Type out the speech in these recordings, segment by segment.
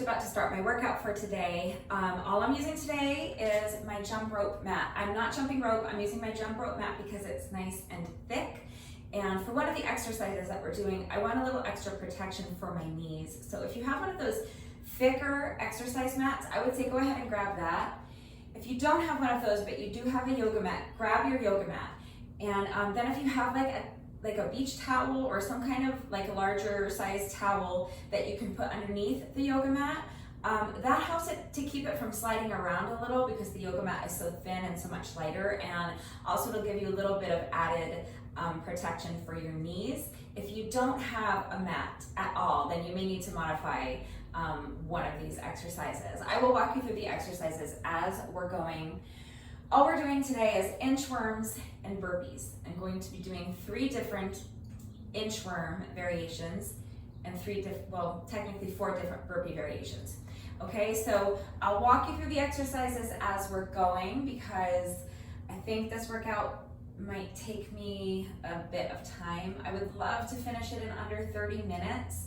just about to start my workout for today. All I'm using today is my jump rope mat. I'm not jumping rope, I'm using my jump rope mat because it's nice and thick. And for one of the exercises that we're doing, I want a little extra protection for my knees. So if you have one of those thicker exercise mats, I would say go ahead and grab that. If you don't have one of those, but you do have a yoga mat, grab your yoga mat. And then if you have like a beach towel or some kind of like a larger size towel that you can put underneath the yoga mat, that helps it to keep it from sliding around a little because the yoga mat is so thin and so much lighter, and also it'll give you a little bit of added protection for your knees. If you don't have a mat at all, then you may need to modify one of these exercises. I will walk you through the exercises as we're going. All we're doing today is inchworms and burpees. I'm going to be doing 3 different inchworm variations and technically 4 different burpee variations. Okay, so I'll walk you through the exercises as we're going because I think this workout might take me a bit of time. I would love to finish it in under 30 minutes.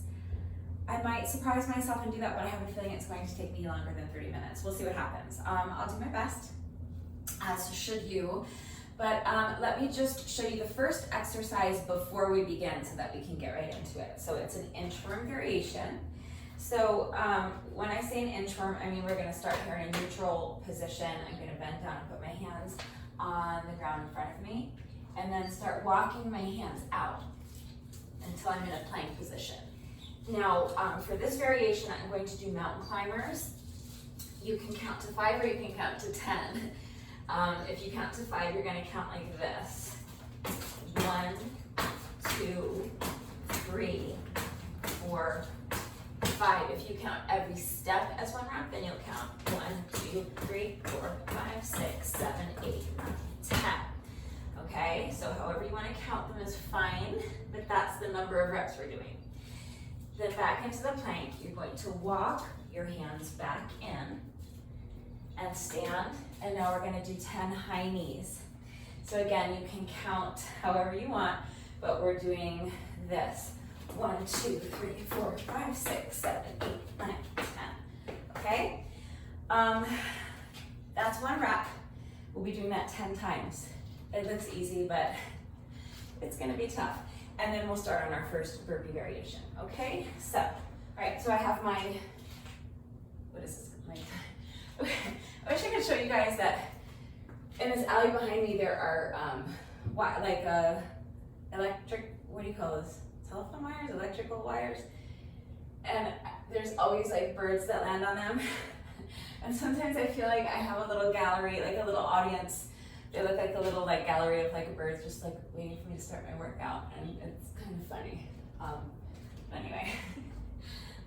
I might surprise myself and do that, but I have a feeling it's going to take me longer than 30 minutes. We'll see what happens. I'll do my best, as should you. But let me just show you the first exercise before we begin so that we can get right into it. So it's an inchworm variation. So when I say an inchworm, I mean we're gonna start here in a neutral position. I'm gonna bend down and put my hands on the ground in front of me, and then start walking my hands out until I'm in a plank position. Now, for this variation, I'm going to do mountain climbers. You can count to 5 or you can count to 10. If you count to 5, you're going to count like this. 1, 2, 3, 4, 5. If you count every step as one round, then you'll count 1, 2, 3, 4, 5, 6, 7, 8, 9, 10. Okay, so however you want to count them is fine, but that's the number of reps we're doing. Then back into the plank, you're going to walk your hands back in and stand, and now we're going to do 10 high knees. So again, you can count however you want, but we're doing this. 1, 2, 3, 4, 5, 6, 7, 8, 9, 10. Okay? That's 1 rep. We'll be doing that 10 times. It looks easy, but it's going to be tough. And then we'll start on our first burpee variation. Okay? So, all right, so I have my, what is this? I wish I could show you guys that in this alley behind me there are electric, what do you call those? Telephone wires, electrical wires, and there's always like birds that land on them. And sometimes I feel like I have a little gallery, like a little audience. They look like a little like gallery of like birds just like waiting for me to start my workout, and it's kind of funny. Anyway,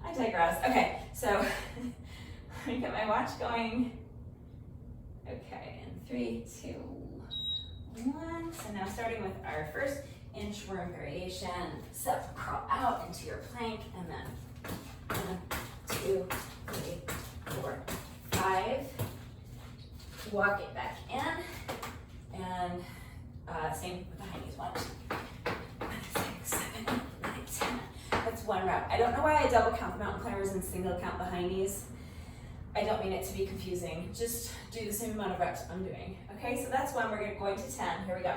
I digress. Okay, so let me get my watch going. Okay, and 3, 2, 1. So now starting with our first inchworm variation. So crawl out into your plank, and then 1, 2, 3, 4, 5. Walk it back in, and same with the high knees. 1, 2, 6, 7, 8, 9, 10. That's 1 rep. I don't know why I double count the mountain climbers and single count the high knees. I don't mean it to be confusing. Just do the same amount of reps I'm doing. Okay, so that's 1. We're going to 10. Here we go.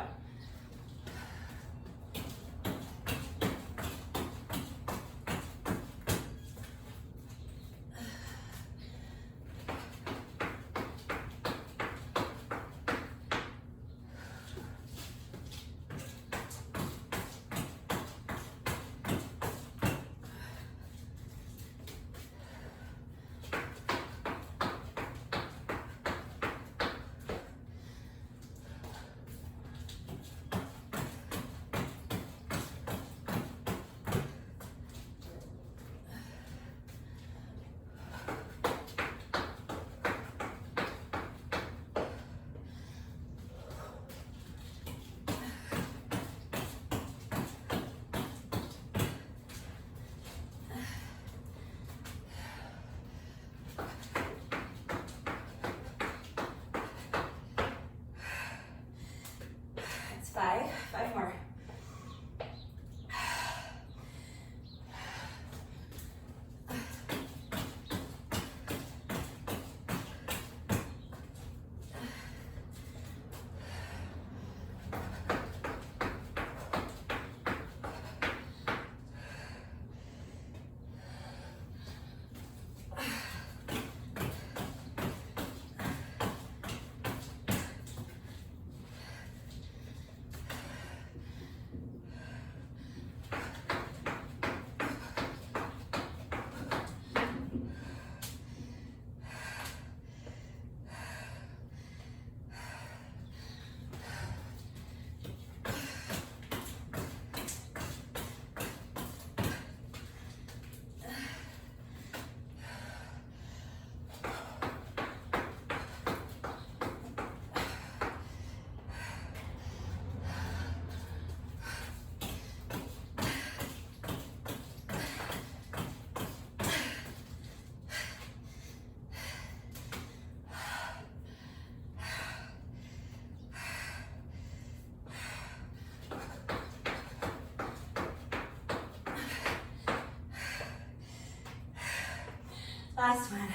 Last one.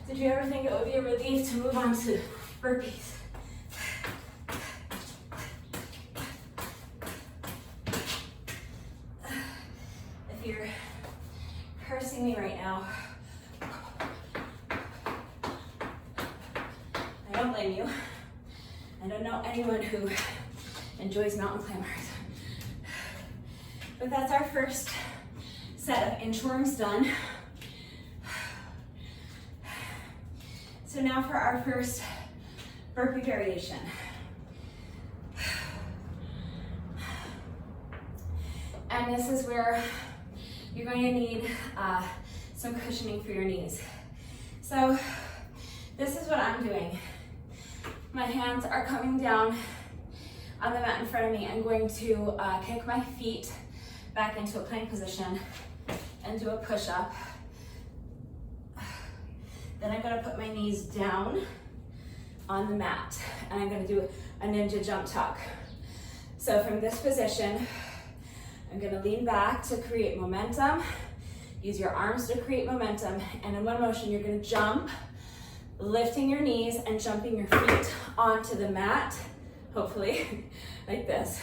Did you ever think it would be a relief to move on to burpees? If you're cursing me right now, I don't blame you. I don't know anyone who enjoys mountain climbers. But that's our first set of inchworms done. So now for our first burpee variation. And this is where you're going to need some cushioning for your knees. So this is what I'm doing. My hands are coming down on the mat in front of me. I'm going to kick my feet back into a plank position and do a push-up. Then I'm going to put my knees down on the mat and I'm going to do a ninja jump tuck. So from this position, I'm going to lean back to create momentum. Use your arms to create momentum, and in one motion you're going to jump, lifting your knees and jumping your feet onto the mat, hopefully, like this.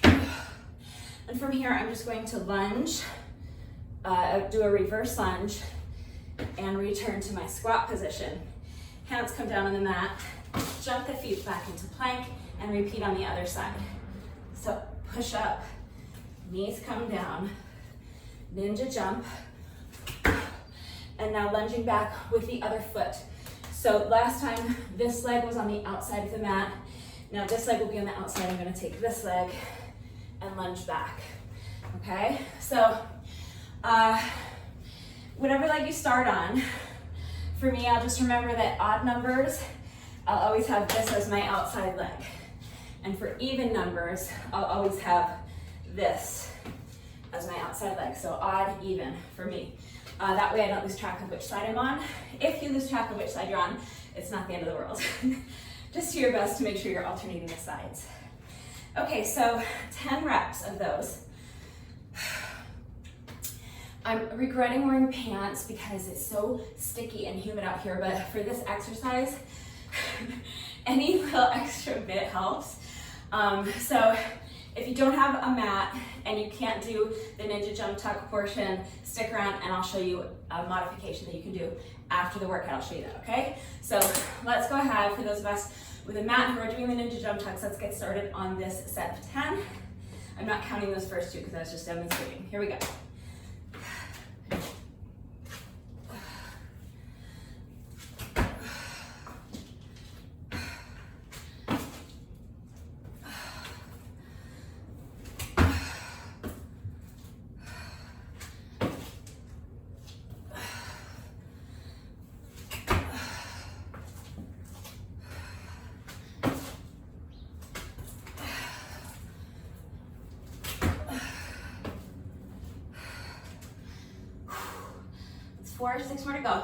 And from here, I'm just going to lunge, do a reverse lunge, and return to my squat position. Hands come down on the mat, jump the feet back into plank, and repeat on the other side. So push up, knees come down, ninja jump, and now lunging back with the other foot. So last time, this leg was on the outside of the mat. Now this leg will be on the outside. I'm gonna take this leg and lunge back, okay? So, whatever leg you start on, for me, I'll just remember that odd numbers, I'll always have this as my outside leg. And for even numbers, I'll always have this as my outside leg. So odd, even for me. That way I don't lose track of which side I'm on. If you lose track of which side you're on, it's not the end of the world. Just do your best to make sure you're alternating the sides. Okay, so 10 reps of those. I'm regretting wearing pants because it's so sticky and humid out here, but for this exercise, any little extra bit helps. So if you don't have a mat and you can't do the ninja jump tuck portion, stick around and I'll show you a modification that you can do after the workout. I'll show you that, okay? So let's go ahead, for those of us with a mat who are doing the ninja jump tucks, let's get started on this set of 10. I'm not counting those first two because I was just demonstrating. Here we go. It's 4, 6 more to go.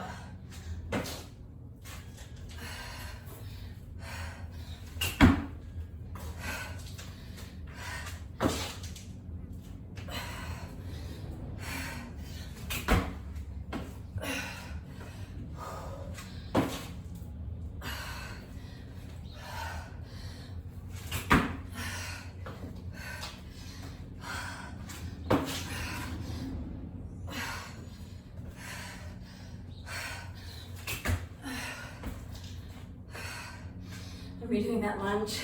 Redoing that lunge,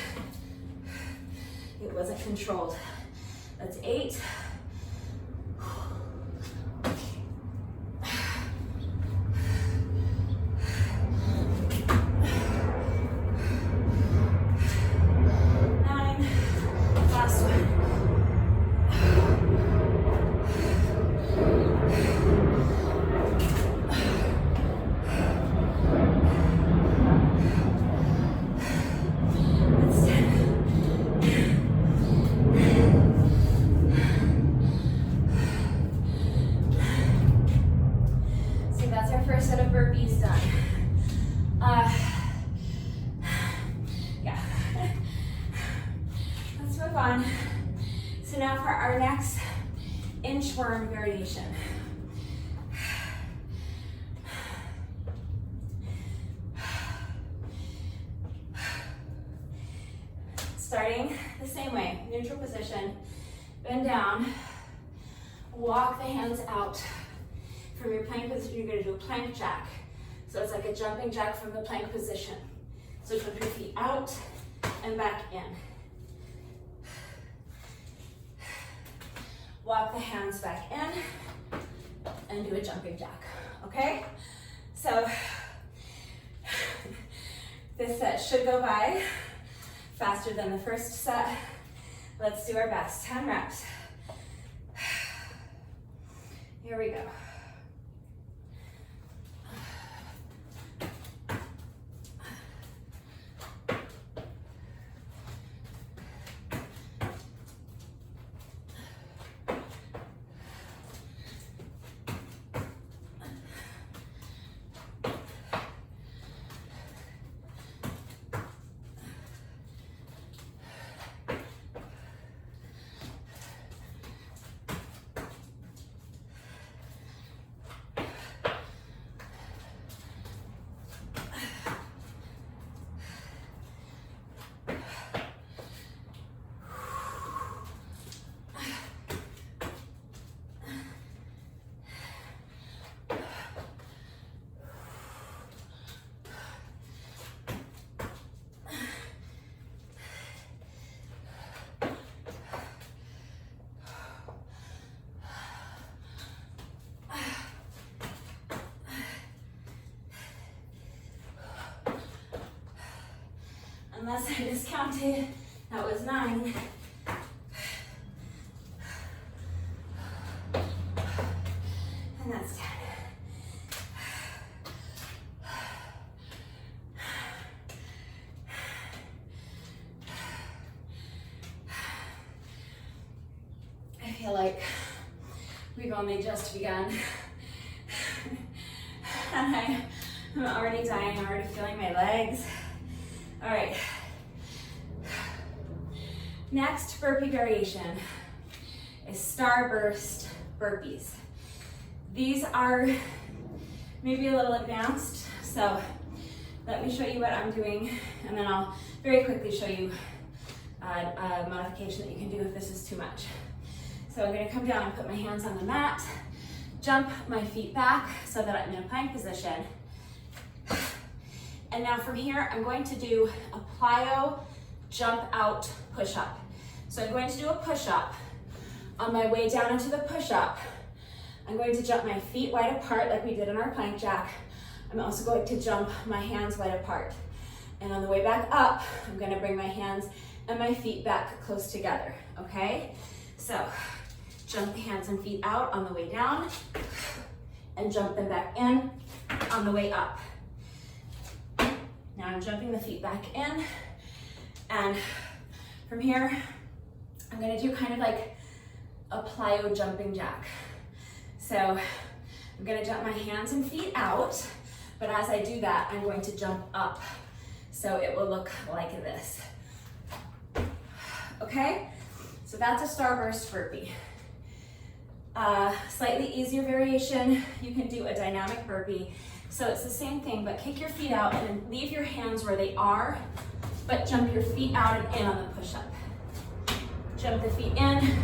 it wasn't controlled. That's 8. 9, last one. Set of burpees done. Yeah. Let's move on. So now for our next inchworm variation. down, walk the hands out. From your plank position, you're gonna do a plank jack. So it's like a jumping jack from the plank position. So jump your feet out and back in. Walk the hands back in and do a jumping jack, okay? So this set should go by faster than the first set. Let's do our best, 10 reps. Here we go. Unless I discounted, that was 9. And that's 10. I feel like we've only just begun. And I'm already dying, I'm already feeling my legs. All right, next burpee variation is Starburst burpees. These are maybe a little advanced, so let me show you what I'm doing, and then I'll very quickly show you a modification that you can do if this is too much. So I'm gonna come down and put my hands on the mat, jump my feet back so that I'm in a plank position. And now from here, I'm going to do a plyo jump out push-up. So I'm going to do a push-up. On my way down into the push-up, I'm going to jump my feet wide apart like we did in our plank jack. I'm also going to jump my hands wide apart. And on the way back up, I'm gonna bring my hands and my feet back close together, okay? So jump the hands and feet out on the way down and jump them back in on the way up. Now I'm jumping the feet back in, and from here, I'm gonna do kind of like a plyo jumping jack. So I'm gonna jump my hands and feet out, but as I do that, I'm going to jump up. So it will look like this. Okay, so that's a Starburst burpee. Slightly easier variation, you can do a dynamic burpee. So it's the same thing, but kick your feet out and then leave your hands where they are, but jump your feet out and in on the push-up. Jump the feet in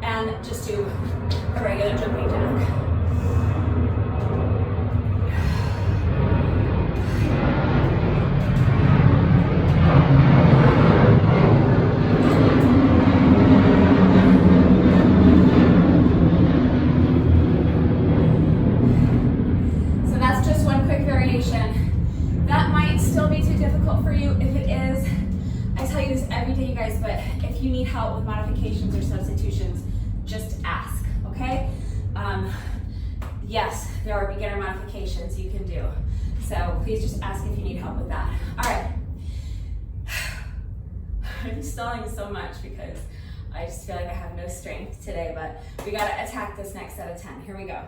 and just do a regular jumping jack. That might still be too difficult for you. If it is, I tell you this every day, you guys, but if you need help with modifications or substitutions, just ask, okay? Yes, there are beginner modifications you can do. So please just ask if you need help with that. All right. I'm stalling so much because I just feel like I have no strength today, but we gotta attack this next set of 10. Here we go.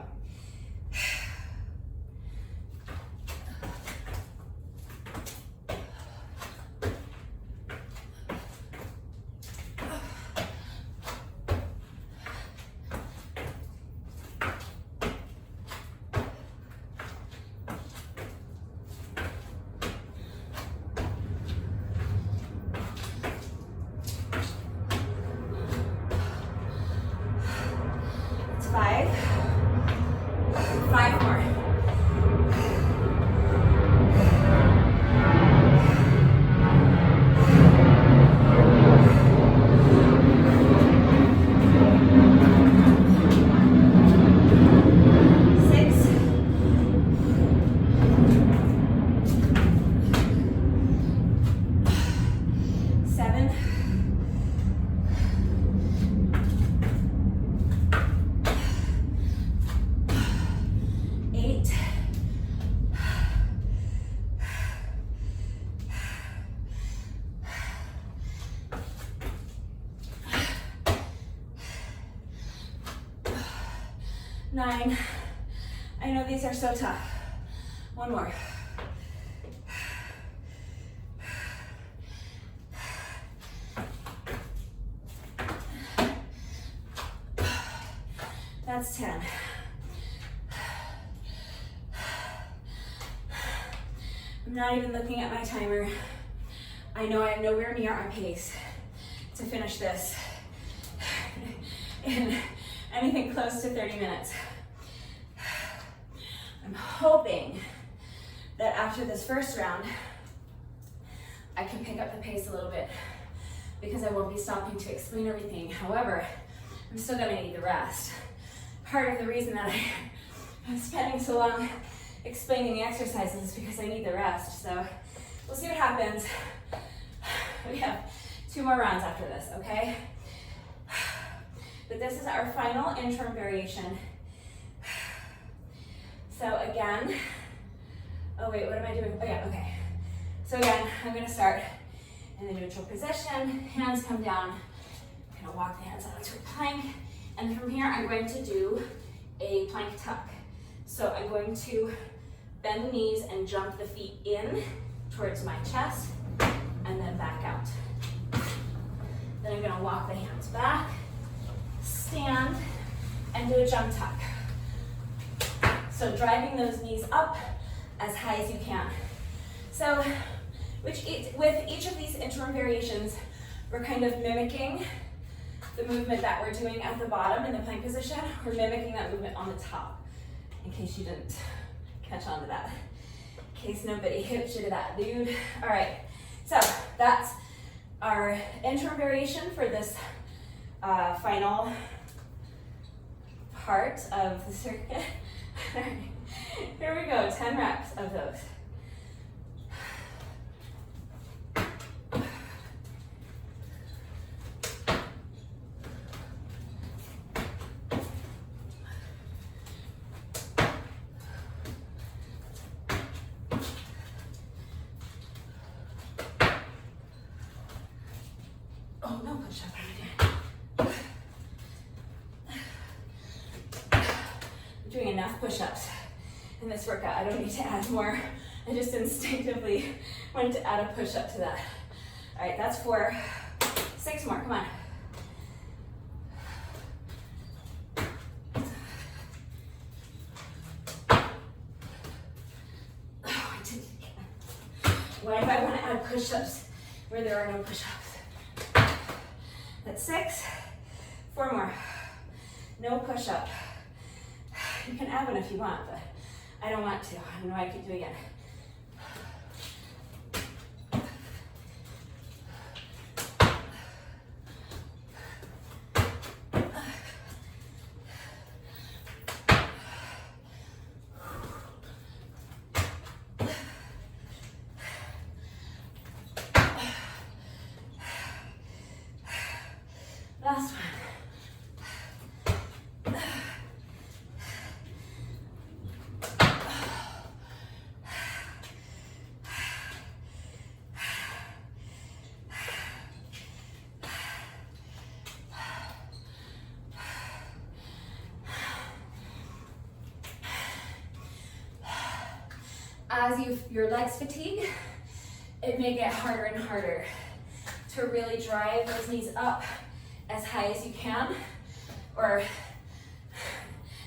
9. I know these are so tough. 1 more. That's 10. I'm not even looking at my timer. I know I am nowhere near on pace to finish this in anything close to 30 minutes. I'm hoping that after this first round, I can pick up the pace a little bit because I won't be stopping to explain everything. However, I'm still gonna need the rest. Part of the reason that I'm spending so long explaining the exercises is because I need the rest. So we'll see what happens. We have 2 more rounds after this, okay? But this is our final interim variation. So again, oh wait, what am I doing? Oh yeah, okay. So again, I'm gonna start in the neutral position, hands come down, I'm gonna walk the hands out into a plank, and from here I'm going to do a plank tuck. So I'm going to bend the knees and jump the feet in towards my chest, and then back out. Then I'm gonna walk the hands back, stand, and do a jump tuck. So driving those knees up as high as you can. So with each of these interim variations, we're kind of mimicking the movement that we're doing at the bottom in the plank position. We're mimicking that movement on the top, in case you didn't catch on to that. In case nobody hit you to that, dude. All right, so that's our interim variation for this final part of the circuit. Here we go, 10 reps of those. Oh, no push-up. I'm doing enough push-ups in this workout. I don't need to add more. I just instinctively wanted to add a push-up to that. All right, that's 4. 6 more, come on. Oh, I didn't. Why do I want to add push-ups where there are no push-ups? That's 6. 4 more. No push-up. You can add one if you want, but I don't want to. I know I could do it again. Last one. As your legs fatigue, it may get harder and harder to really drive those knees up as high as you can, or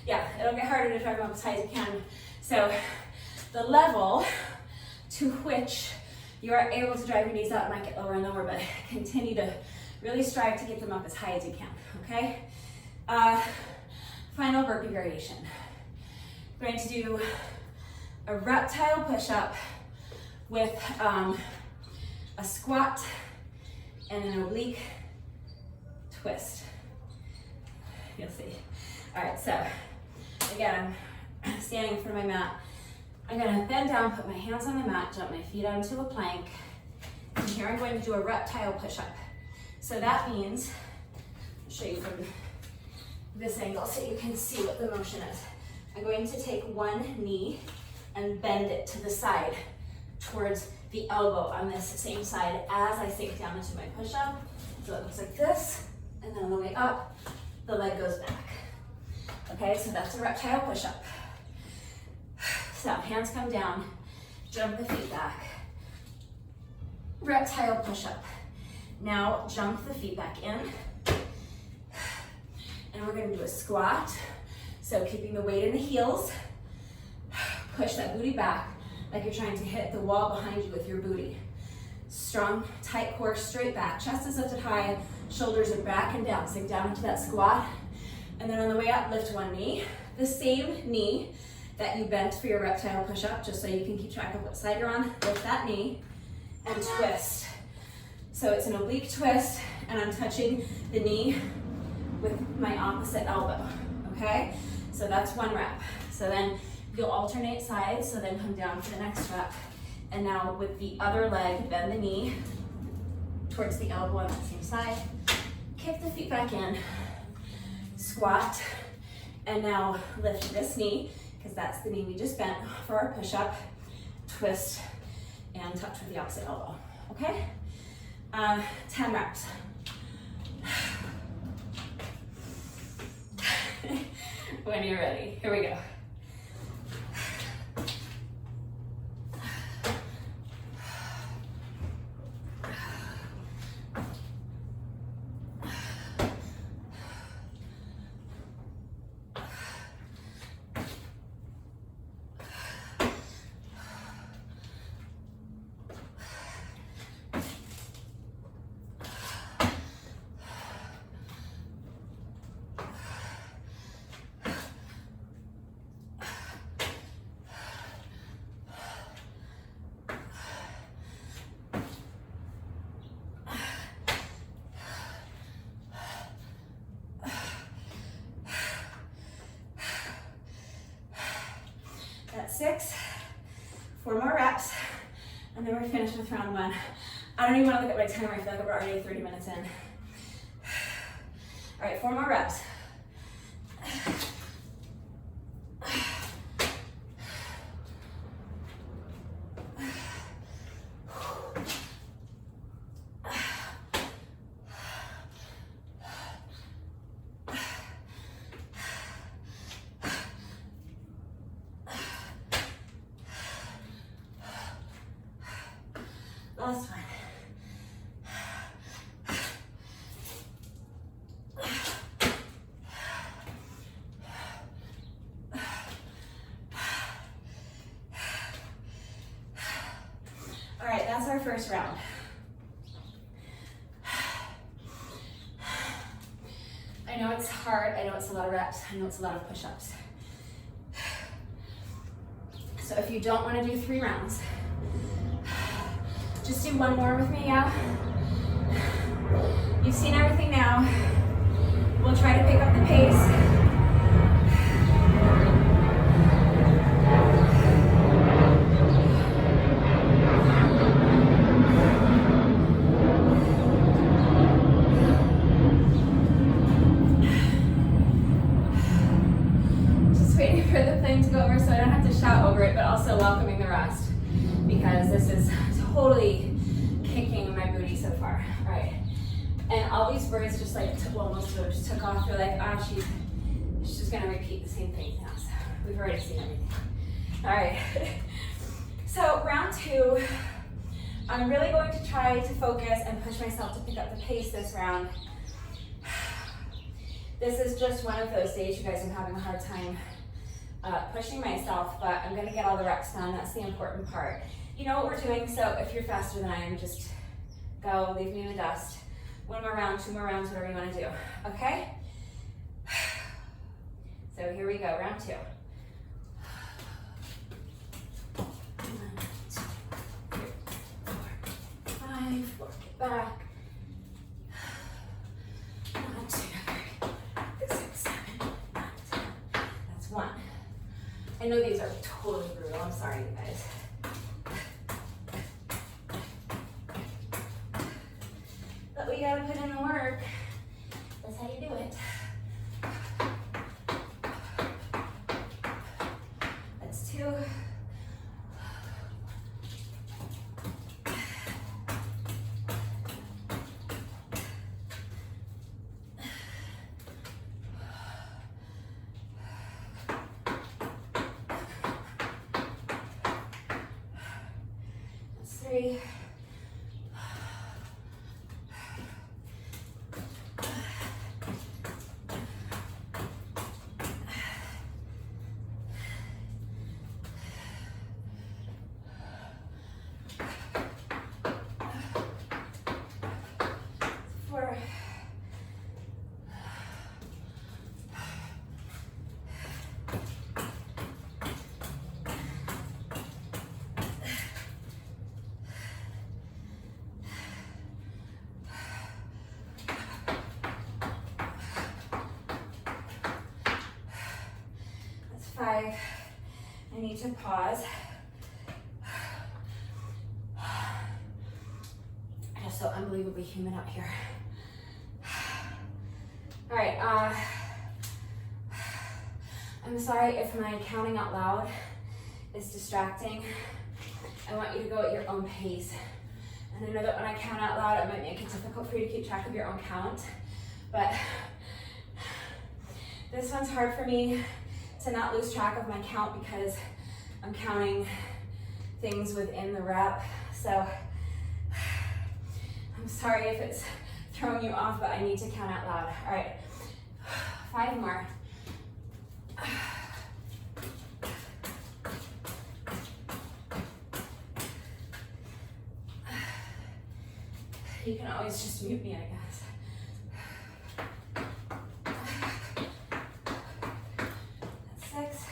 yeah, it'll get harder to drive them up as high as you can. So the level to which you are able to drive your knees up might get lower and lower, but continue to really strive to get them up as high as you can, okay? Final burpee variation. We're going to do a reptile push-up with a squat and an oblique twist. You'll see. All right, so again, I'm standing in front of my mat. I'm gonna bend down, put my hands on the mat, jump my feet onto a plank, and here I'm going to do a reptile push-up. So that means, I'll show you from this angle so you can see what the motion is. I'm going to take one knee and bend it to the side towards the elbow on this same side as I sink down into my push-up. So it looks like this, and then on the way up, the leg goes back. Okay, so that's a reptile push-up. So hands come down, jump the feet back. Reptile push-up. Now jump the feet back in. And we're gonna do a squat. So keeping the weight in the heels. Push that booty back like you're trying to hit the wall behind you with your booty. Strong, tight core, straight back. Chest is lifted high, shoulders are back and down. Sink down into that squat. And then on the way up, lift one knee. The same knee that you bent for your reptile push-up, just so you can keep track of what side you're on. Lift that knee and twist. So it's an oblique twist, and I'm touching the knee with my opposite elbow, okay? So that's one rep. So then you'll alternate sides, so then come down for the next rep. And now with the other leg, bend the knee towards the elbow on that same side. Kick the feet back in, squat, and now lift this knee, because that's the knee we just bent for our push-up, twist, and touch with the opposite elbow, okay? 10 reps. When you're ready, here we go. That's 6, 4 more reps, and then we're finished with round 1. I don't even want to look at my timer, I feel like we're already 30 minutes in. All right, 4 more reps. Last one. All right, that's our first round. I know it's hard, I know it's a lot of reps, I know it's a lot of push-ups. So if you don't want to do 3 rounds, just do 1 more with me, yeah? You've seen everything now. We'll try to pick up the pace. Just waiting for the thing to go over so I don't have to shout over it, but also welcoming the rest, because this is totally kicking my booty so far. All right, and all these birds just like well, most of them just took off. They're like, ah, she's just gonna repeat the same thing now. So we've already seen everything. All right, so round 2, I'm really going to try to focus and push myself to pick up the pace this round. This is just one of those days, you guys, I'm having a hard time pushing myself, but I'm gonna get all the reps done. That's the important part. You know what we're doing, so if you're faster than I am, just go, leave me in the dust. 1 more round, 2 more rounds, whatever you want to do, okay? So here we go, round 2. 1, 2, 3, 4, 5, work it back. 1, 2, 3, 4, 5, 6, 7, 8, 9, 10. That's 1. I know these are totally brutal, I'm sorry, you guys. But we gotta put in the work. That's how you do it. That's 2. 3. That's 5. I need to pause. It is so unbelievably humid out here. All right, I'm sorry if my counting out loud is distracting. I want you to go at your own pace. And I know that when I count out loud, it might make it difficult for you to keep track of your own count, but this one's hard for me to not lose track of my count because I'm counting things within the rep. So I'm sorry if it's throwing you off, but I need to count out loud. All right, 5 more. You can always just mute me, I guess. That's 6.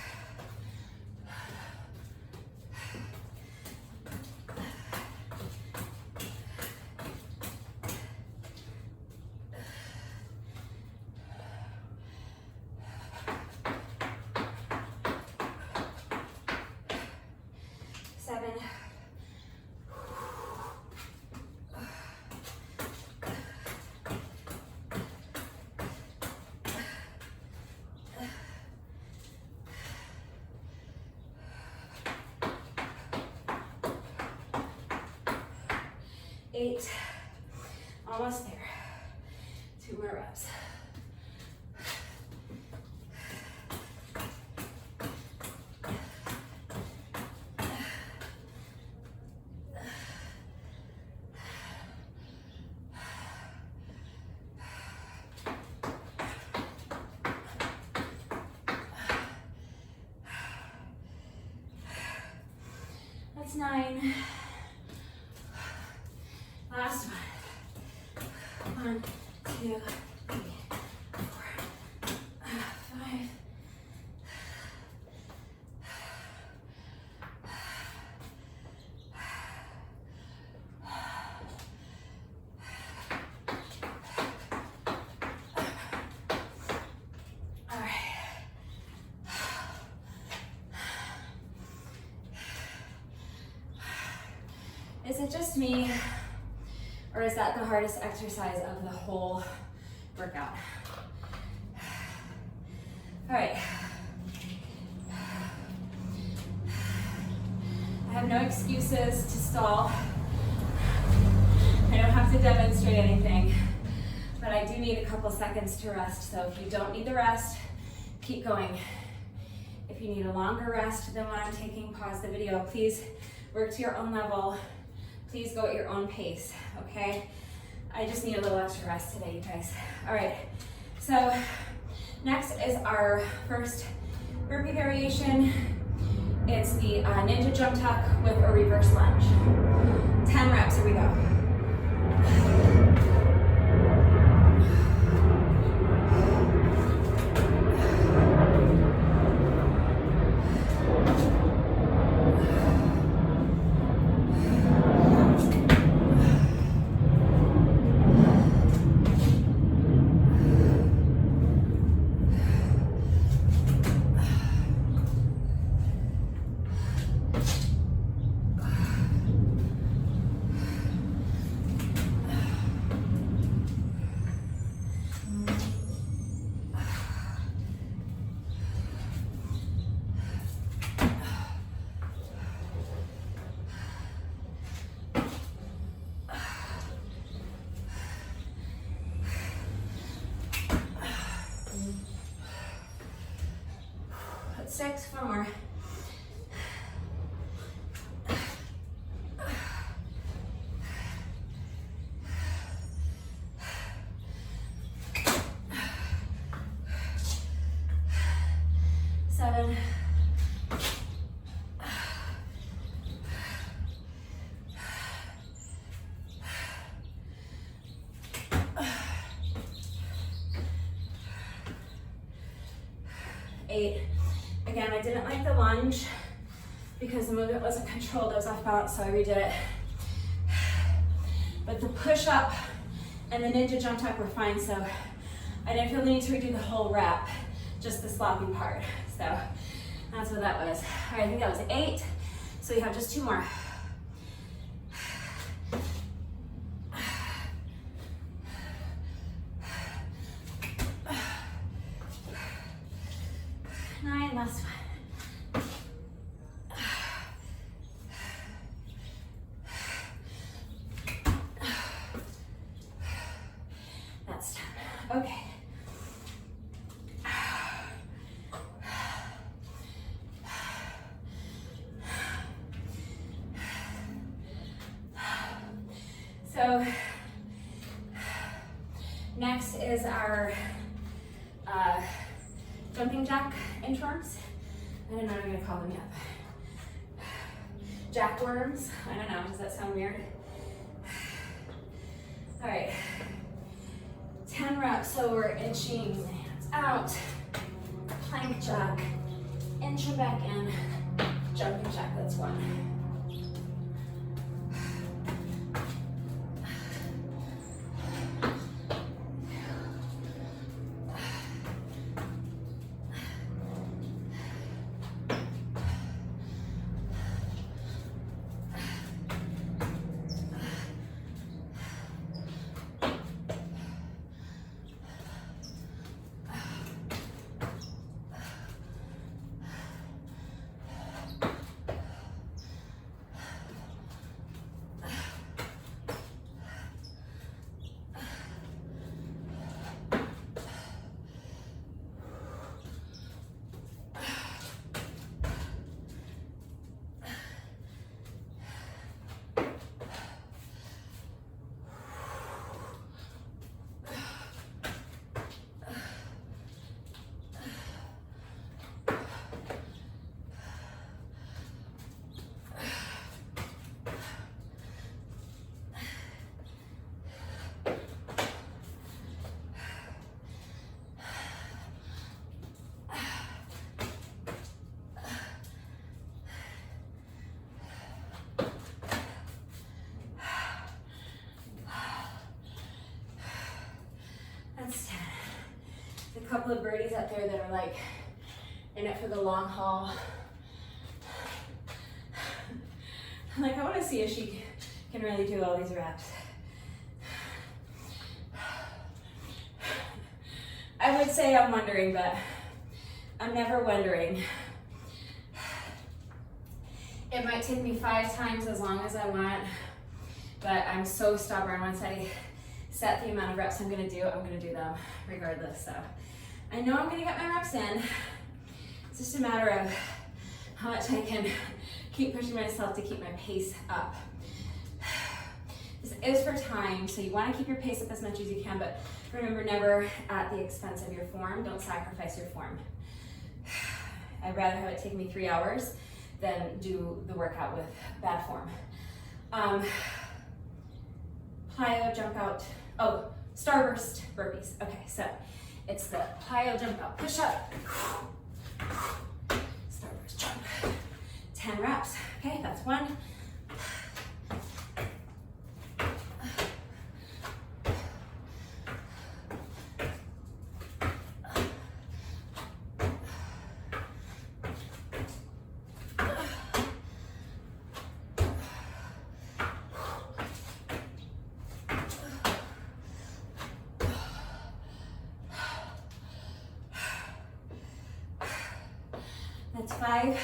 Eight, almost there. 2 more reps. That's 9. Last one. 1, 2, 3, 4, 5. All right. Is it just me? Or is that the hardest exercise of the whole workout? All right. I have no excuses to stall. I don't have to demonstrate anything, but I do need a couple seconds to rest. So if you don't need the rest, keep going. If you need a longer rest than what I'm taking, pause the video. Please work to your own level. Please go at your own pace, okay? I just need a little extra rest today, you guys. All right, so next is our first burpee variation. It's the ninja jump tuck with a reverse lunge. 10 reps, here we go. That's 6, 4 more. 7. 8. Again, I didn't like the lunge because the movement wasn't controlled. I was off balance, so I redid it. But the push up and the ninja jump tuck were fine, so I didn't feel the need to redo the whole rep, just the sloppy part. So that's what that was. All right, I think that was 8. So you have just 2 more. 9, last one. That's 10. Okay. So next is our jumping jack inchworms. I don't know what I'm gonna call them yet. Jack worms. I don't know, does that sound weird? All right, 10 reps, so we're inching the hands out, plank jack, inching back in, jumping jack, that's 1. That's 10. There's a couple of birdies out there that are like in it for the long haul. Like, I want to see if she can really do all these reps. I would say I'm wondering, but I'm never wondering. It might take me 5 times as long as I want, but I'm so stubborn. Once I set the amount of reps I'm gonna do them regardless. So I know I'm gonna get my reps in. It's just a matter of how much I can keep pushing myself to keep my pace up. This is for time, so you wanna keep your pace up as much as you can, but remember, never at the expense of your form. Don't sacrifice your form. I'd rather have it take me 3 hours than do the workout with bad form. Plyo jump out. Oh, Starburst burpees. Okay, so it's the plyo jump out, push up, Starburst jump. 10 reps. Okay, that's 1. That's 5.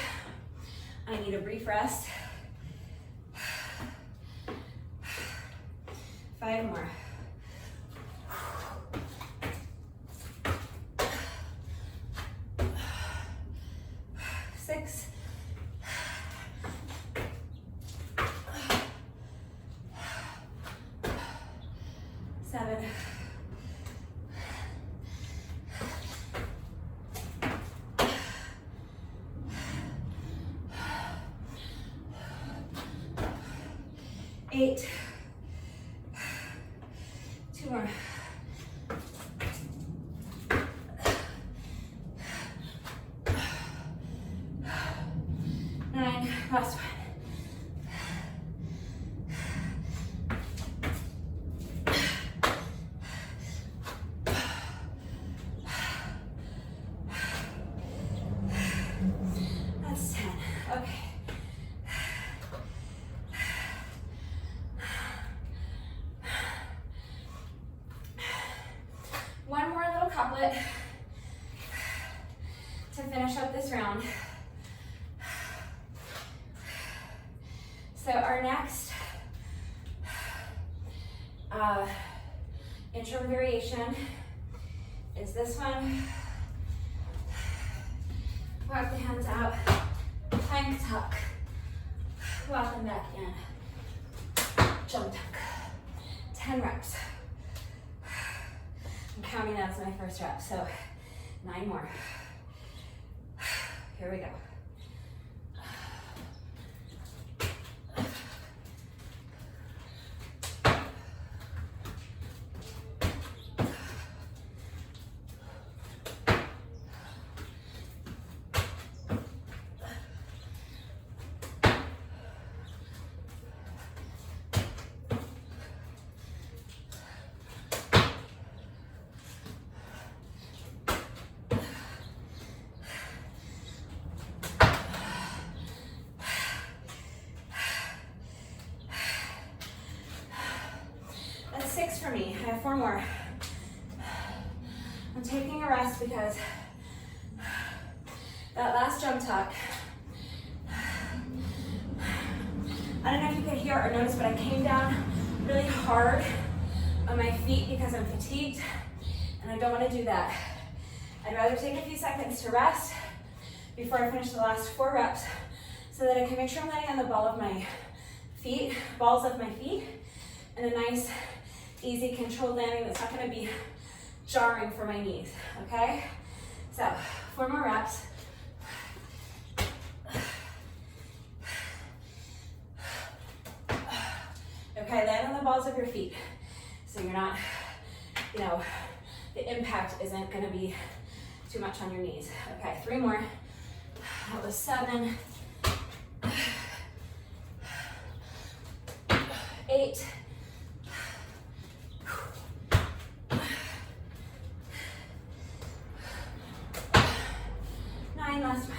I need a brief rest. 5 more. 6. 7. 8. 8. 2 more. 9, last one. That's 10. Okay. One more little couplet to finish up this round. So our next inchworm variation is this one. Walk the hands out, plank tuck, walk them back in, jump tuck. 10 reps. I'm counting that as my first rep, so 9 more. Here we go. That's 6 for me. I have 4 more. I'm taking a rest because that last jump tuck, I don't know if you could hear or notice, but I came down really hard on my feet because I'm fatigued, and I don't want to do that. I'd rather take a few seconds to rest before I finish the last 4 reps so that I can make sure I'm landing on the balls of my feet, and a nice, easy, controlled landing that's not going to be jarring for my knees, okay? So, 4 more reps. Okay, land on the balls of your feet so you're not, the impact isn't going to be too much on your knees. Okay, 3 more. That was 7. 8. 9, last one.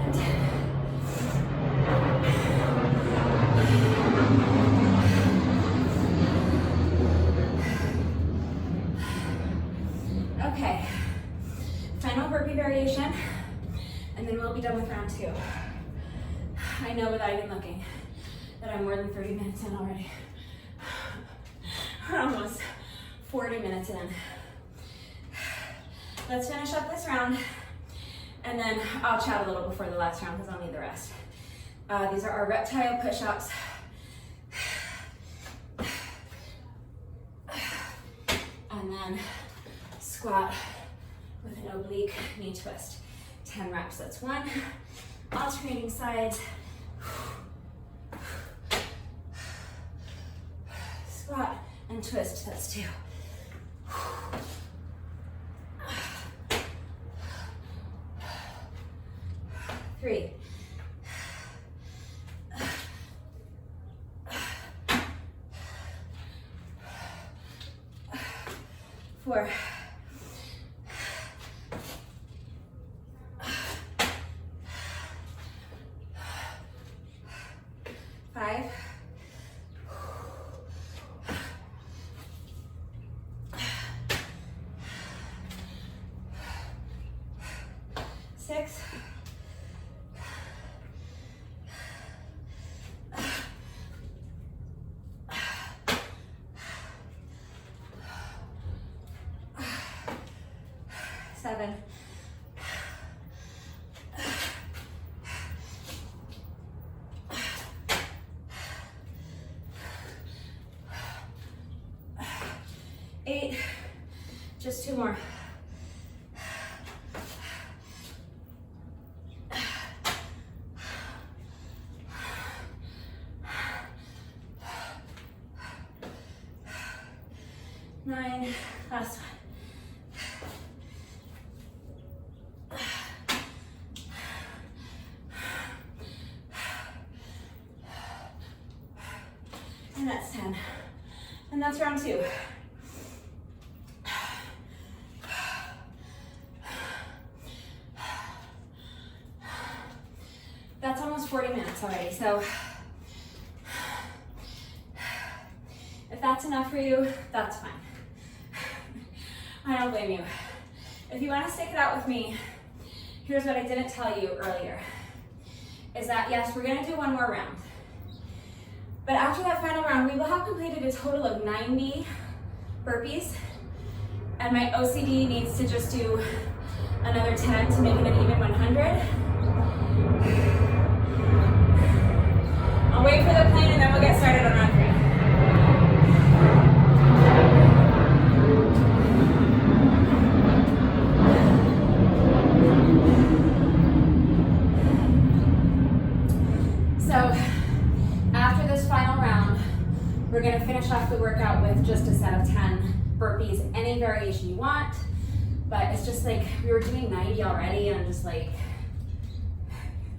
And 10. Okay, final burpee variation, and then we'll be done with round 2. I know without even looking that I'm more than 30 minutes in already. We're almost 40 minutes in. Let's finish up this round, and then I'll chat a little before the last round because I'll need the rest. These are our reptile push-ups. And then squat with an oblique knee twist. 10 reps, that's 1. Alternating sides. Squat and twist, that's 2. 3. 4. 5. 6. 7. 8. Just 2 more. 9, last one. And that's 10. And that's round 2. That's almost 40 minutes already, so if that's enough for you, that's fine. I don't blame you. If you want to stick it out with me, here's what I didn't tell you earlier, is that yes, we're going to do one more round. But after that final round, we will have completed a total of 90 burpees, and my OCD needs to just do another 10 to make it an even 100. I'll wait for the plane and then we'll get started on round 3. We're going to finish off the workout with just a set of 10 burpees, any variation you want, but it's just like we were doing 90 already, and I'm just like,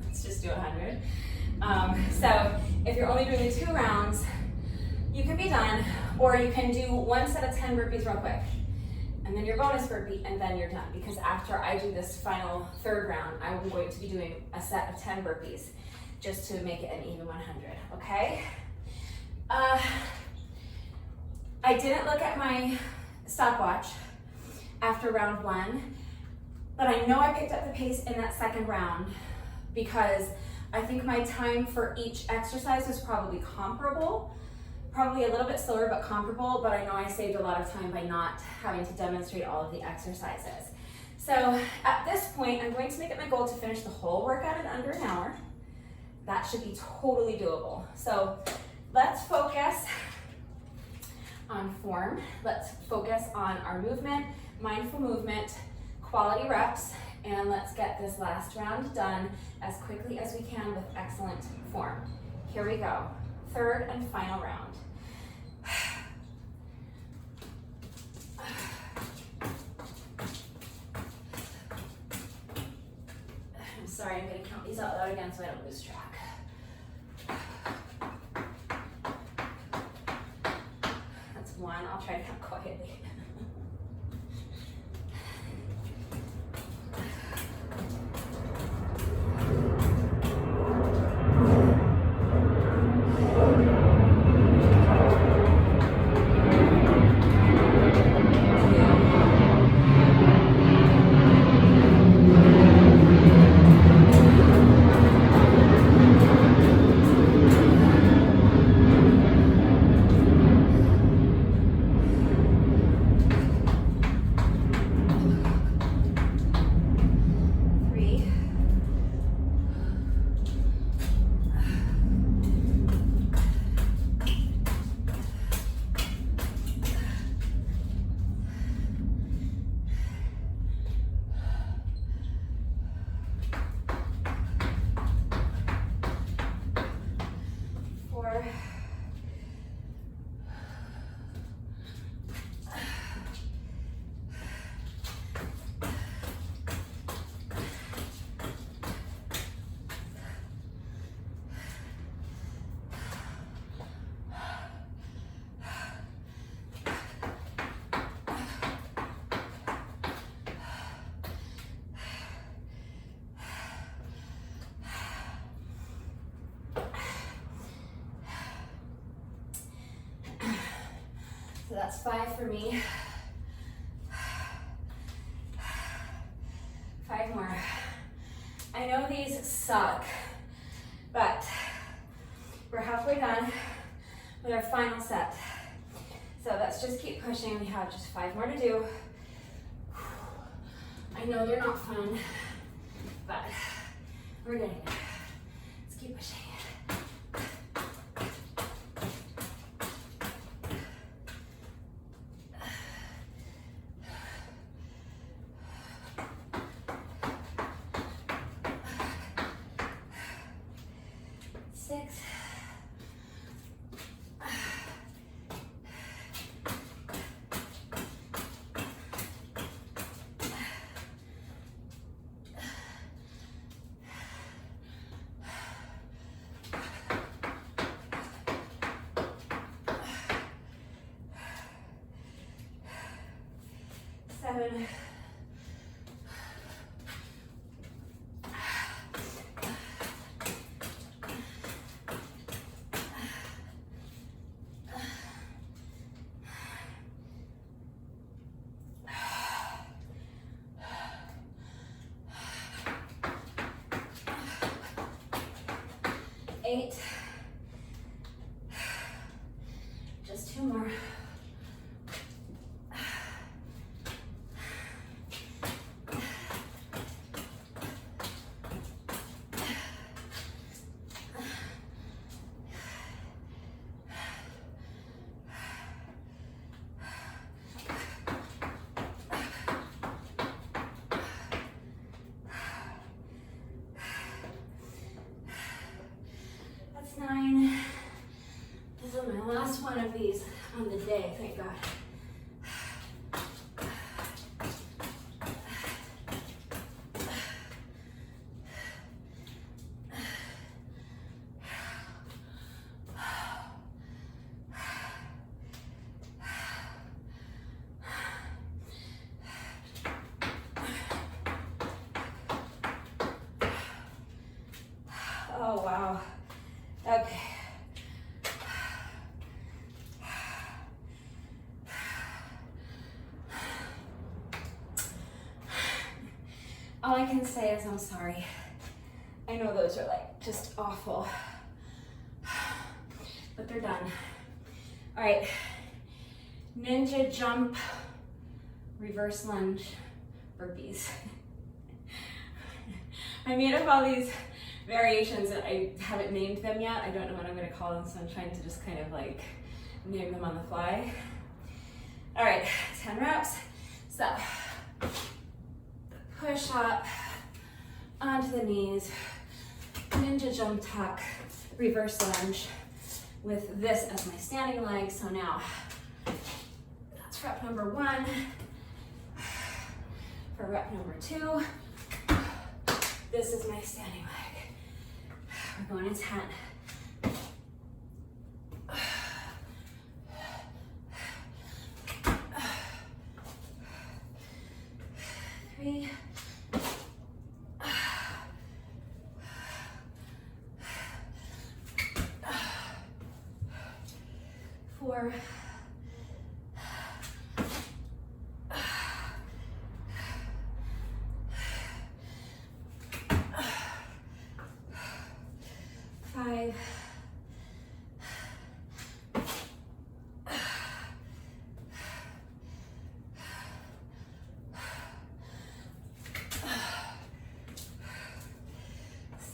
let's just do 100. So if you're only doing 2 rounds, you can be done, or you can do one set of 10 burpees real quick, and then your bonus burpee, and then you're done, because after I do this final 3rd round, I'm going to be doing a set of 10 burpees just to make it an even 100, okay? I didn't look at my stopwatch after round 1, but I know I picked up the pace in that 2nd round because I think my time for each exercise was probably comparable, probably a little bit slower, but comparable, but I know I saved a lot of time by not having to demonstrate all of the exercises. So at this point, I'm going to make it my goal to finish the whole workout in under an hour. That should be totally doable. So let's focus on form. Let's focus on our movement, mindful movement, quality reps, and let's get this last round done as quickly as we can with excellent form. Here we go. 3rd and final round. I'm sorry, I'm going to count these out loud again so I don't lose track. One, I'll try to count quietly. So that's 5 for me. 5 more. I know these suck, but we're halfway done with our final set. So let's just keep pushing. We have just 5 more to do. I know they're not fun, but we're getting there. Let's keep pushing. 7. 8. Just 2 more. 9. This is my last one of these on the day, thank God. Oh, wow. Okay. All I can say is I'm sorry. I know those are like just awful, but they're done. All right, ninja jump, reverse lunge, burpees. I made up all these variations and I haven't named them yet. I don't know what I'm gonna call them, so I'm trying to just kind of like name them on the fly. All right, 10 reps. So, push up onto the knees, ninja jump tuck, reverse lunge with this as my standing leg. So now, that's rep number 1. For rep number 2, this is my standing leg. We're going to 10. 3. 4. 5.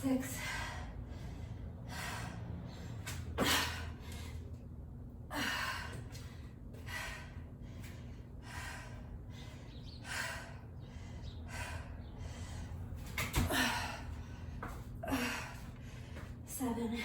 6. 7.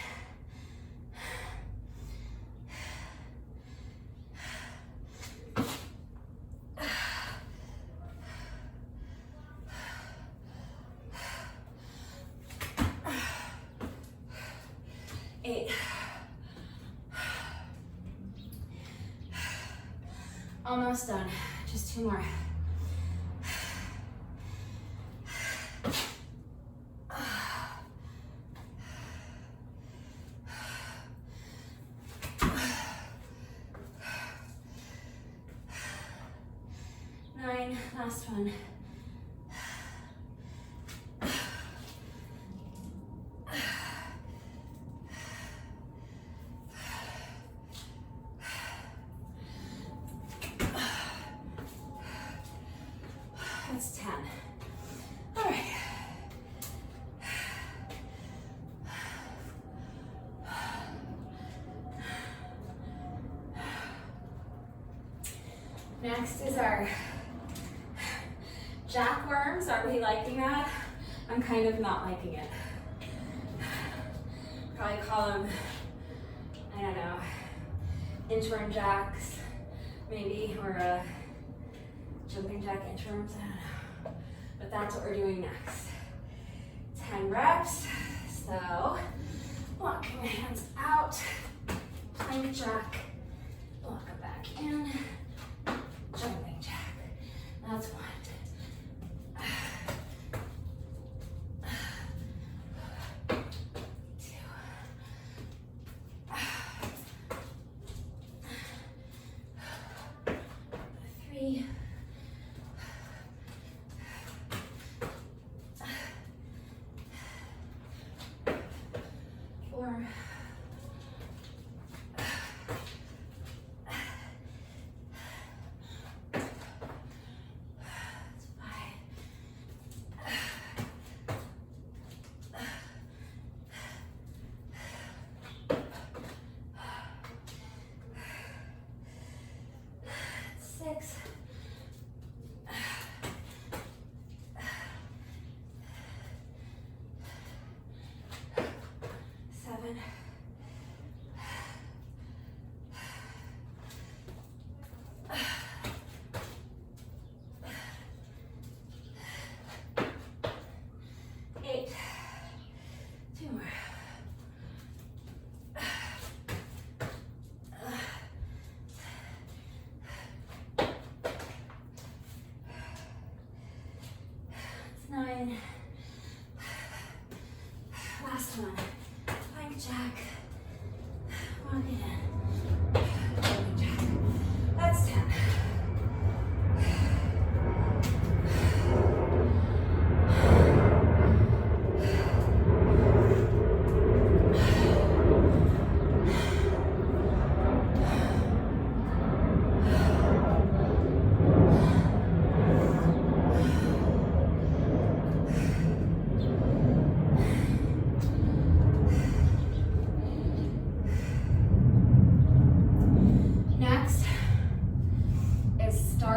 8. Almost done. Just 2 more. 9. Last one. 10. All right. Next is our jack worms. Are we liking that? I'm kind of not liking it. Probably call them, I don't know, inchworm jacks, maybe, or jumping jack inchworms. I don't know. But that's what we're doing next. 10 reps. So, walking my hands out, plank jack, walk it back in, jumping jack. That's 1.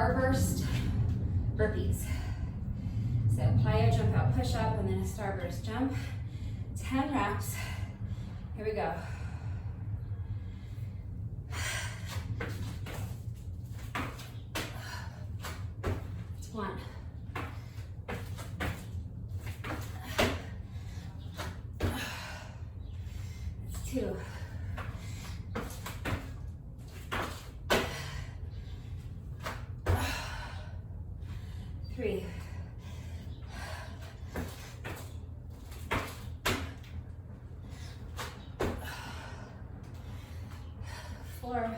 Starburst burpees. So plyo, jump out, push up, and then a starburst jump. 10 reps. Here we go. One. That's 2. 3. 4.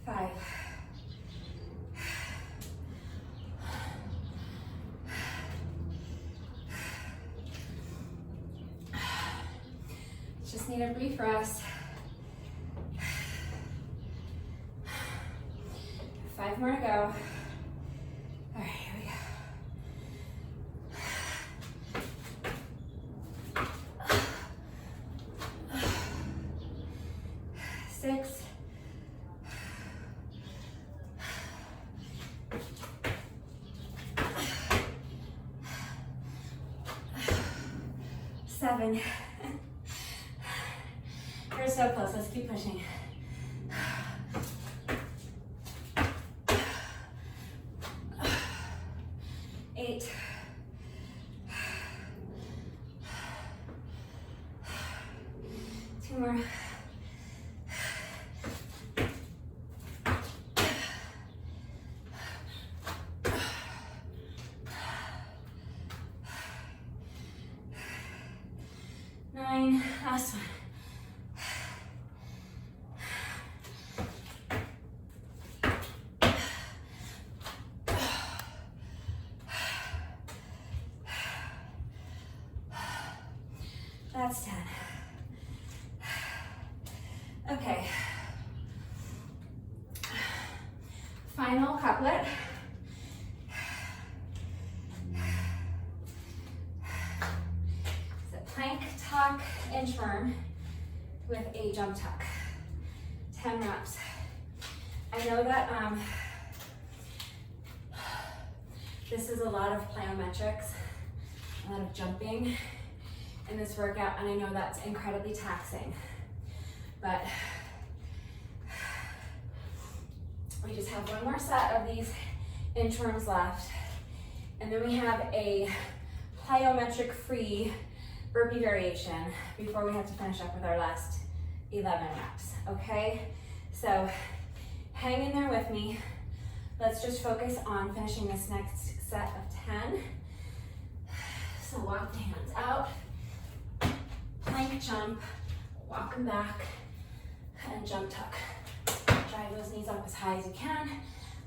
5. 'Just need a brief rest. 5 more to go. All right, here we go. 6. 7. We're so close, let's keep pushing. 8. 2 more. 9, last one. 10. Okay. Final couplet. It's a plank tuck inchworm with a jump tuck. 10 reps. I know that this is a lot of plyometrics, a lot of jumping in this workout, and I know that's incredibly taxing, but we just have one more set of these inchworms left, and then we have a plyometric free burpee variation before we have to finish up with our last 11 reps, okay? So hang in there with me. Let's just focus on finishing this next set of 10. So walk the hands out. Plank jump, walk them back, and jump tuck. Drive those knees up as high as you can.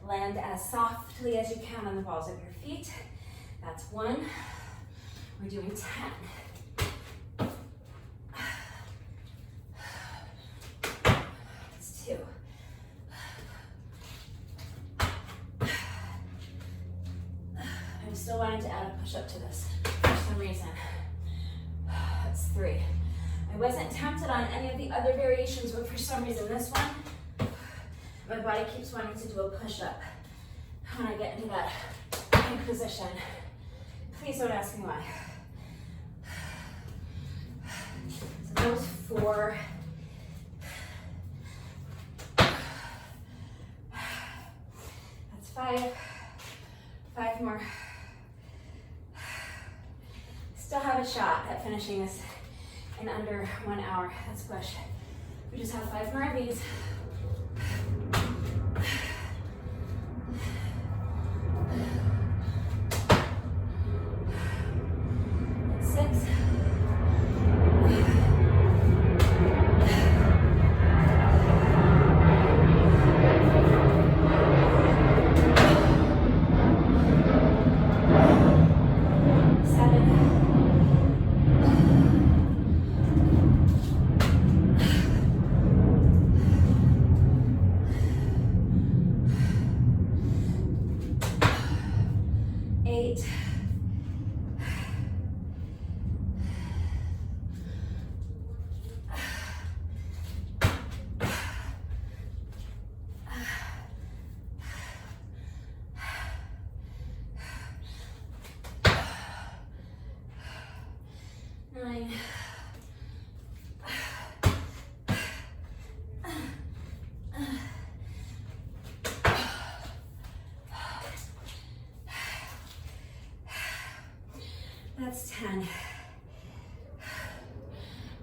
Land as softly as you can on the balls of your feet. That's 1. We're doing 10. That's 2. I'm still wanting to add a push-up to this for some reason. That's 3. I wasn't tempted on any of the other variations, but for some reason this one, my body keeps wanting to do a push-up when I get into that plank position. Please don't ask me why. So those 4. That's 5. 5 more. Still have a shot at finishing this in under 1 hour. Let's push. We just have 5 more of these. 6. 7. 8. That's 10.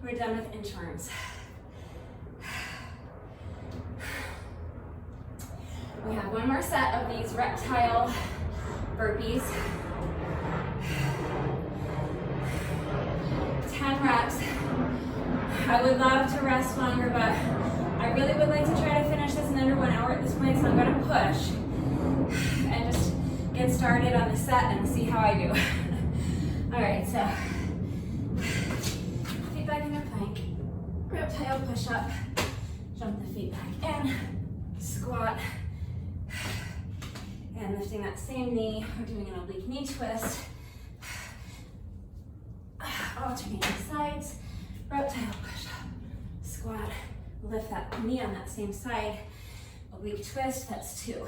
We're done with inchworms. We have one more set of these reptile burpees. 10 reps. I would love to rest longer, but I really would like to try to finish this in under 1 hour at this point, so I'm going to push and just get started on the set and see how I do. All right, so feet back in the plank, reptile push up, jump the feet back in, squat, and lifting that same knee. We're doing an oblique knee twist, alternating sides, reptile push up, squat, lift that knee on that same side, oblique twist, that's 2.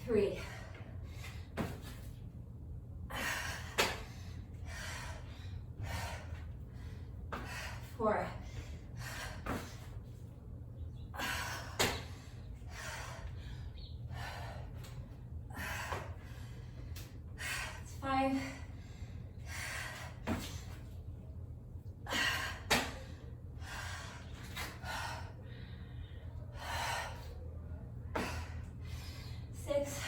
3. 4. 5. 6.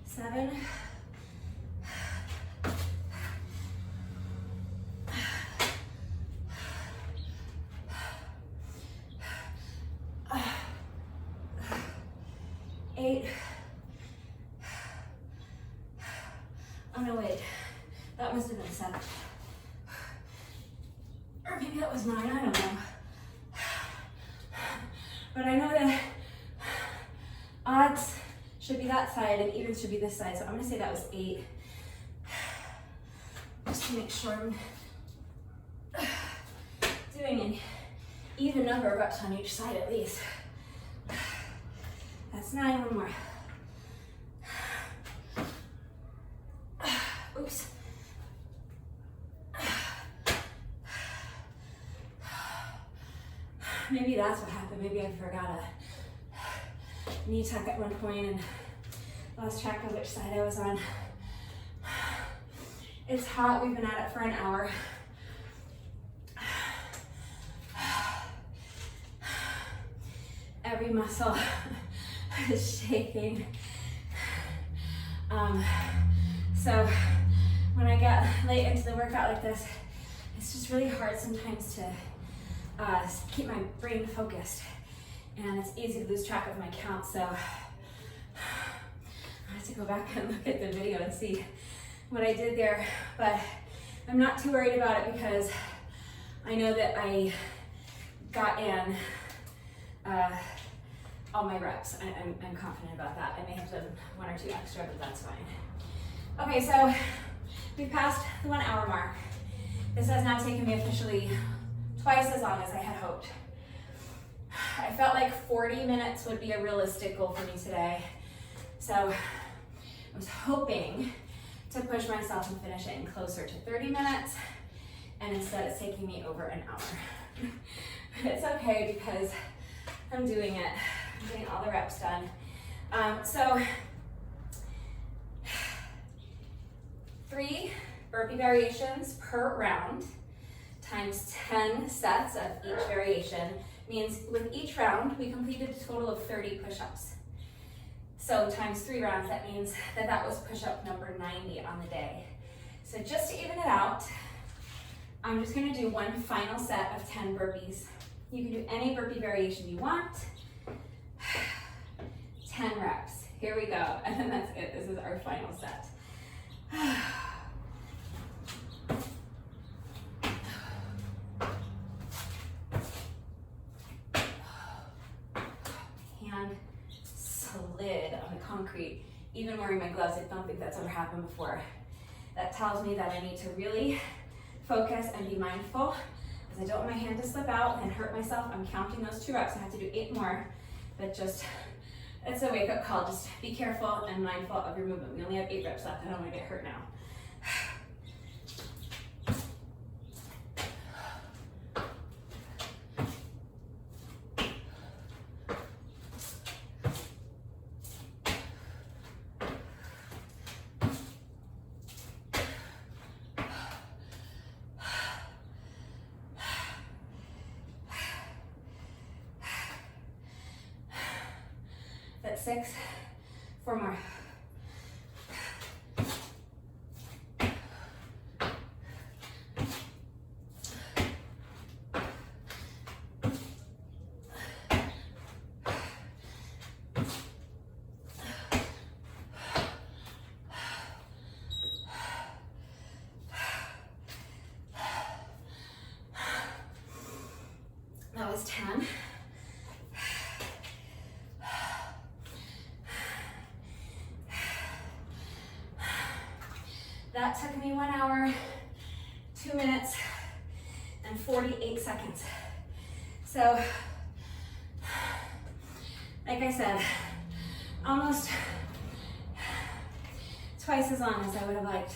7. 8. Oh no, wait. That must have been 7. Or maybe that was 9, I don't know. But I know that odds should be that side and evens should be this side, so I'm gonna say that was 8. Just to make sure I'm doing an even number of reps on each side at least. That's 9, one more. Oops. Maybe that's what happened. Maybe I forgot a knee tuck at one point and lost track of which side I was on. It's hot. We've been at it for an hour. Every muscle is shaking. So when I get late into the workout like this, it's just really hard sometimes to keep my brain focused, and it's easy to lose track of my count. So I have to go back and look at the video and see what I did there, but I'm not too worried about it because I know that I got in all my reps. I'm confident about that. I may have done 1 or 2 extra, but that's fine. Okay, so we've passed the 1 hour mark. This has now taken me officially twice as long as I had hoped. I felt like 40 minutes would be a realistic goal for me today. So I was hoping to push myself and finish it in closer to 30 minutes, and instead it's taking me over an hour. It's okay because I'm doing it. I'm getting all the reps done. So 3 burpee variations per round times 10 sets of each variation means with each round we completed a total of 30 push-ups. So times 3 rounds, that means that that was push-up number 90 on the day. So just to even it out, I'm just gonna do one final set of 10 burpees. You can do any burpee variation you want. 10 reps, here we go. And then that's it, this is our final set. Hand slid on the concrete. Even wearing my gloves, I don't think that's ever happened before. That tells me that I need to really focus and be mindful, because I don't want my hand to slip out and hurt myself. I'm counting those 2 reps. I have to do 8 more, but just, it's a wake-up call. Just be careful and mindful of your movement. We only have 8 reps left. I don't want to get hurt now. 6, 4 more. That was 10. That took me 1 hour, 2 minutes, and 48 seconds. So, like I said, almost twice as long as I would have liked.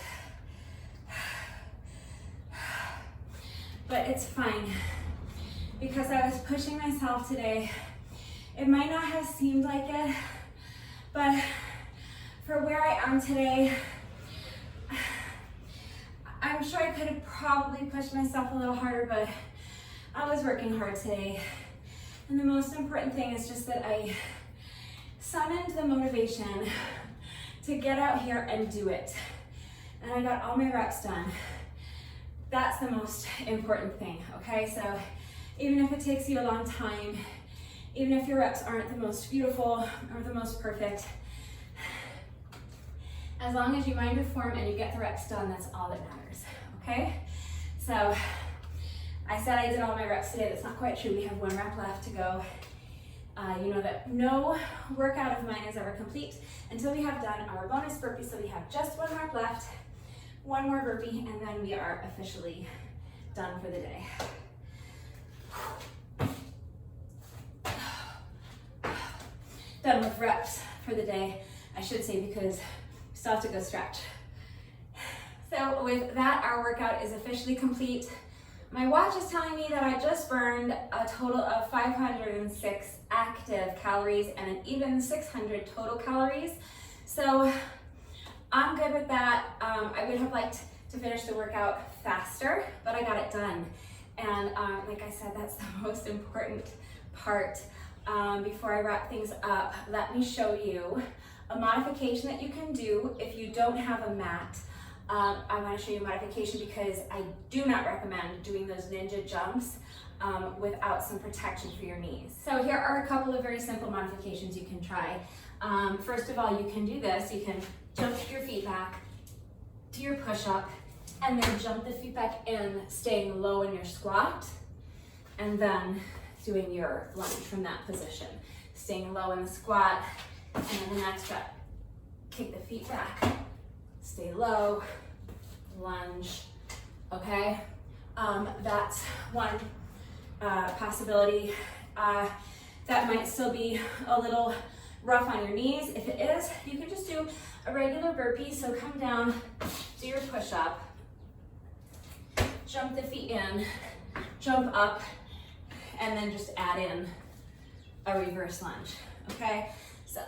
But it's fine, because I was pushing myself today. It might not have seemed like it, but for where I am today, I'm sure I could have probably pushed myself a little harder, but I was working hard today. And the most important thing is just that I summoned the motivation to get out here and do it. And I got all my reps done. That's the most important thing, okay? So even if it takes you a long time, even if your reps aren't the most beautiful or the most perfect, as long as you mind your form and you get the reps done, that's all that matters, okay? So I said I did all my reps today. That's not quite true. We have 1 rep left to go. You know that no workout of mine is ever complete until we have done our bonus burpee. So we have just 1 rep left, 1 more burpee, and then we are officially done for the day. Done with reps for the day, I should say, because we still have to go stretch. So with that, our workout is officially complete. My watch is telling me that I just burned a total of 506 active calories and an even 600 total calories. So I'm good with that. I would have liked to finish the workout faster, but I got it done. And like I said, that's the most important part. Before I wrap things up, let me show you a modification that you can do if you don't have a mat. I want to show you a modification because I do not recommend doing those ninja jumps without some protection for your knees. So here are a couple of very simple modifications you can try. First of all, you can do this. You can jump your feet back to your push-up and then jump the feet back in, staying low in your squat, and then doing your lunge from that position. Staying low in the squat, and then the next step, kick the feet back, stay low, lunge, okay? That's one possibility. That might still be a little rough on your knees. If it is, you can just do a regular burpee. So come down, do your push-up, jump the feet in, jump up, and then just add in a reverse lunge, okay? So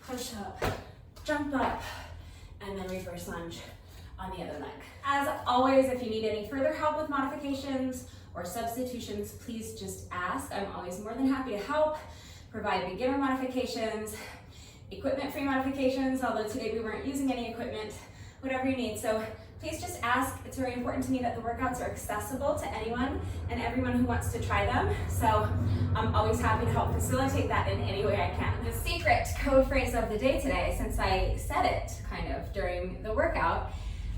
push up, jump up, and then reverse lunge on the other leg. As always, if you need any further help with modifications or substitutions, please just ask. I'm always more than happy to help, provide beginner modifications, equipment-free modifications, although today we weren't using any equipment, whatever you need. So please just ask. It's very important to me that the workouts are accessible to anyone and everyone who wants to try them. So I'm always happy to help facilitate that in any way I can. The secret code phrase of the day today, since I said it kind of during the workout,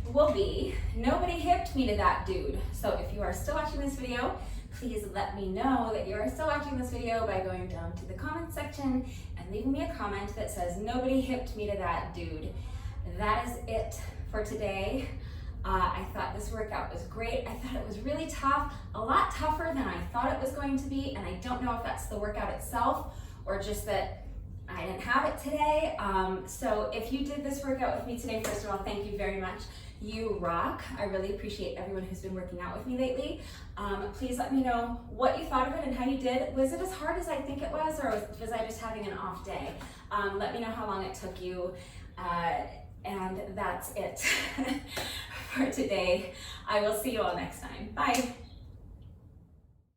will be, nobody hipped me to that dude. So if you are still watching this video, please let me know that you are still watching this video by going down to the comment section and leaving me a comment that says, nobody hipped me to that dude. That is it for today. I thought this workout was great. I thought it was really tough, a lot tougher than I thought it was going to be, and I don't know if that's the workout itself or just that I didn't have it today. So if you did this workout with me today, first of all, thank you very much. You rock. I really appreciate everyone who's been working out with me lately. Please let me know what you thought of it and how you did. Was it as hard as I think it was, or was I just having an off day? Let me know how long it took you. And that's it for today. I will see you all next time. Bye.